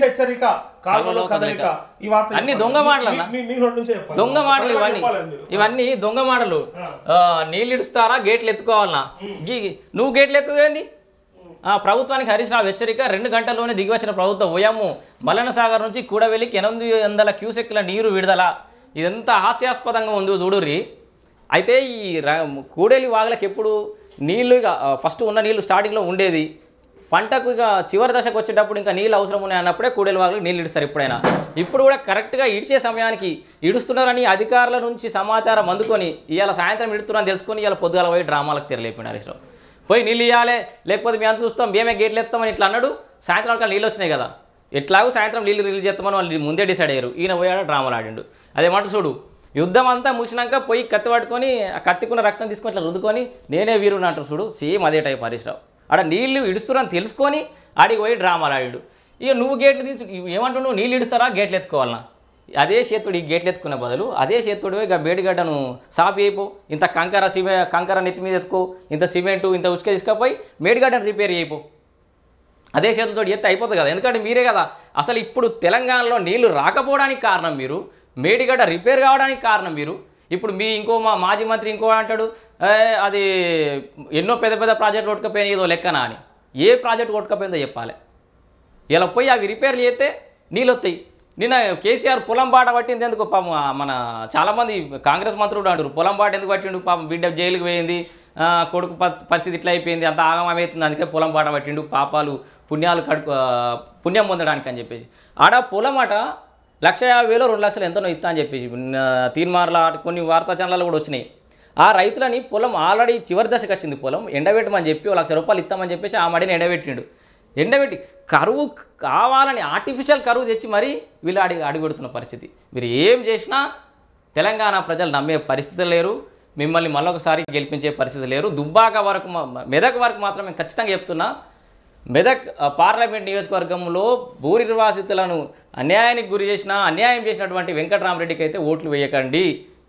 హెచ్చరిక కాలువలో కదలిక ఈ వార్త అన్ని దొంగ మాటలు మీ నోటి నుంచే చెప్పాలి దొంగ మాటలు ఇవన్నీ దొంగ మాటలు నీళ్ళు ఇడుస్తారా గేట్లు ఎత్తుకోవాలన్నా నువ్వు గేట్లు ఎత్తుకుపోయింది ప్రభుత్వానికి హరీష్ రావు హెచ్చరిక 2 గంటల్లోనే దిగివచ్చిన ప్రభుత్వం ఓయమ్ము మల్లన్న సాగర్ నుంచి కూడవెల్లికి 800 క్యూసెక్ల నీరు విడుదల ఇదంతా హాస్యాస్పదంగా ఉంది చూడుర్రి అయితే ఈ కూడలి వాగులకు ఎప్పుడు నీళ్ళు ఇక ఫస్ట్ ఉన్న నీళ్ళు స్టార్టింగ్లో ఉండేది పంటకు ఇక చివరి దశకు వచ్చేటప్పుడు ఇంకా నీళ్ళు అవసరం ఉన్నాయి అన్నప్పుడే కూడలి వాగులకు నీళ్ళు ఇడుస్తారు ఎప్పుడైనా ఇప్పుడు కూడా కరెక్ట్గా ఇడిచే సమయానికి ఇడుస్తున్నారని అధికారుల నుంచి సమాచారం అందుకొని ఇవాళ సాయంత్రం ఇడుతున్నారని తెలుసుకొని ఇవాళ పొద్దుగాల పోయి డ్రామాలకు తెరలేపిన హరీష్ రావు పోయి నీళ్ళు ఇవ్వాలి లేకపోతే మేము చూస్తాం మేమే గేట్లు ఎత్తామని ఇట్లా అన్నాడు సాయంత్రం వాళ్ళకి నీళ్ళు వచ్చినాయి కదా ఎట్లాగో సాయంత్రం నీళ్ళు రిలీజ్ చేస్తామని వాళ్ళు ముందే డిసైడ్ అయ్యారు ఈయన పోయాడు డ్రామాలు ఆడిండు అదేమాట చూడు యుద్ధం అంతా ముగిసినాక పోయి కత్తి పట్టుకొని ఆ కత్తికున్న రక్తం తీసుకొని ఇట్లా రుద్దుకొని నేనే వీరుని అంటారు చూడు సేమ్ అదే టైప్ హరీష్ రావు ఆడ నీళ్ళు ఇడుస్తున్నారని తెలుసుకొని ఆడికి పోయి డ్రామాలు ఆడాడు ఇక నువ్వు గేట్లు ఏమంటావు నువ్వు నీళ్ళు ఇడుస్తారా గేట్లు ఎత్తుకోవాలన్నా అదే చేతుడు ఈ గేట్లు ఎత్తుకునే బదులు అదే చేతుడు ఇక మేడిగడ్డను సాపి అయిపో ఇంత కంకర నెత్తి మీద ఎత్తుకో ఇంత సిమెంటు ఇంత ఉసుక తీసుకపోయి మేడిగడ్డను రిపేర్ అయిపో అదే చేతులతో ఎత్తి అయిపోతుంది కదా ఎందుకంటే మీరే కదా అసలు ఇప్పుడు తెలంగాణలో నీళ్లు రాకపోవడానికి కారణం మీరు మేడిగడ్డ రిపేర్ కావడానికి కారణం మీరు ఇప్పుడు మీ మాజీ మంత్రి ఇంకో అంటాడు అది ఎన్నో పెద్ద ప్రాజెక్టులు కొట్టుకపోయినాయి ఏదో లెక్కనా అని ఏ ప్రాజెక్టు కొట్టుకపోయిందో చెప్పాలి ఇలా పోయి అవి రిపేర్లు చేస్తే నీళ్ళు వస్తాయి నిన్న కేసీఆర్ పొలం బాట పట్టింది ఎందుకు పాపం మన చాలామంది కాంగ్రెస్ మంత్రులు అంటారు పొలం బాట ఎందుకు పట్టిండు పాపం బిడ్డ జైలుకి పోయింది కొడుకు పరిస్థితి ఇట్లా అయిపోయింది అంత ఆగమవుతుంది అందుకే పొలం బాట పట్టిండు పాపాలు పుణ్యాలు పుణ్యం పొందడానికి అని చెప్పేసి ఆడ పొలం అట 1,50,000 2 లక్షలు ఎంతనో ఇస్తా అని చెప్పేసి తీన్మార్ల కొన్ని వార్తా ఛానళ్ళు కూడా వచ్చినాయి ఆ రైతులని పొలం ఆల్రెడీ చివరి దశకు వచ్చింది పొలం ఎండబెట్టమని చెప్పి 1,00,000 రూపాయలు ఇస్తామని చెప్పేసి ఆ మడిని ఎండబెట్టి కరువు కావాలని ఆర్టిఫిషియల్ కరువు తెచ్చి మరీ వీళ్ళు అడిగొడుతున్న పరిస్థితి మీరు ఏం చేసినా తెలంగాణ ప్రజలు నమ్మే పరిస్థితి లేరు మిమ్మల్ని మళ్ళొకసారి గెలిపించే పరిస్థితి లేరు దుబ్బాక వరకు మెదక్ వరకు మాత్రమే ఖచ్చితంగా చెప్తున్నా మెదక్ పార్లమెంట్ నియోజకవర్గంలో భూ నిర్వాసితులను అన్యాయానికి గురి చేసిన అన్యాయం చేసినటువంటి వెంకటరామరెడ్డికి అయితే ఓట్లు వేయకండి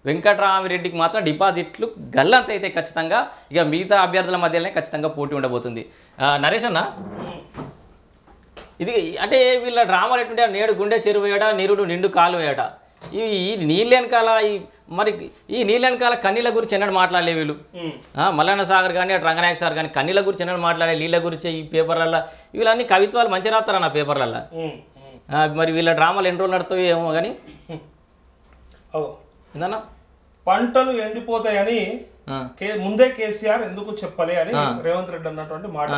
వెంకటరామరెడ్డికి మాత్రం డిపాజిట్లు గల్లంత అయితే ఖచ్చితంగా ఇక మిగతా అభ్యర్థుల మధ్యలోనే ఖచ్చితంగా పోటీ ఉండబోతుంది నరేష్ అన్న ఇది అంటే వీళ్ళ డ్రామాలు ఎట్టుంటే నేడు గుండె చెరువు వేయట నిరుడు నిండు కాలు వేయట ఈ నీళ్ళ వెనకాల మరి ఈ నీళ్ళ వెనకాల కన్నీళ్ళ గురించి ఎన్నడూ మాట్లాడలే వీళ్ళు మల్లన్న సాగర్ కానీ అటు రంగనాయక సార్ కానీ కన్నీళ్ళ గురించి ఎన్నడూ మాట్లాడే నీళ్ళ గురించి ఈ పేపర్లల్లో వీళ్ళన్నీ కవిత్వాలు మంచిగా రాస్తారన్న పేపర్లల్లో మరి వీళ్ళ డ్రామాలు ఎన్ని రోజులు నడుతాయో ఏమో కానీ ఏందన్నా పంటలు ఎండిపోతాయని ముందే కేసీఆర్ ఎందుకు చెప్పలే అని రేవంత్ రెడ్డి అన్నటువంటి మాట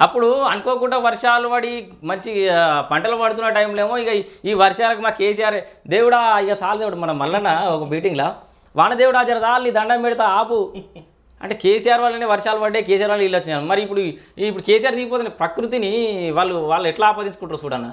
అప్పుడు అనుకోకుండా వర్షాలు పడి మంచి పంటలు పడుతున్న టైంలో ఏమో ఇక ఈ వర్షాలకు మా కేసీఆర్ దేవుడా ఇక సాలు దేవుడు మన మల్లన్న ఒక మీటింగ్లో వానదేవుడు జర చాలు నీ దండం పెడతా ఆపు అంటే కేసీఆర్ వాళ్ళని వర్షాలు పడ్డాయి కేసీఆర్ వాళ్ళు ఇల్లు వచ్చినాయి మరి ఇప్పుడు కేసీఆర్ దిగిపోతున్న ప్రకృతిని వాళ్ళు ఎట్లా ఆపాదించుకుంటారు చూడన్న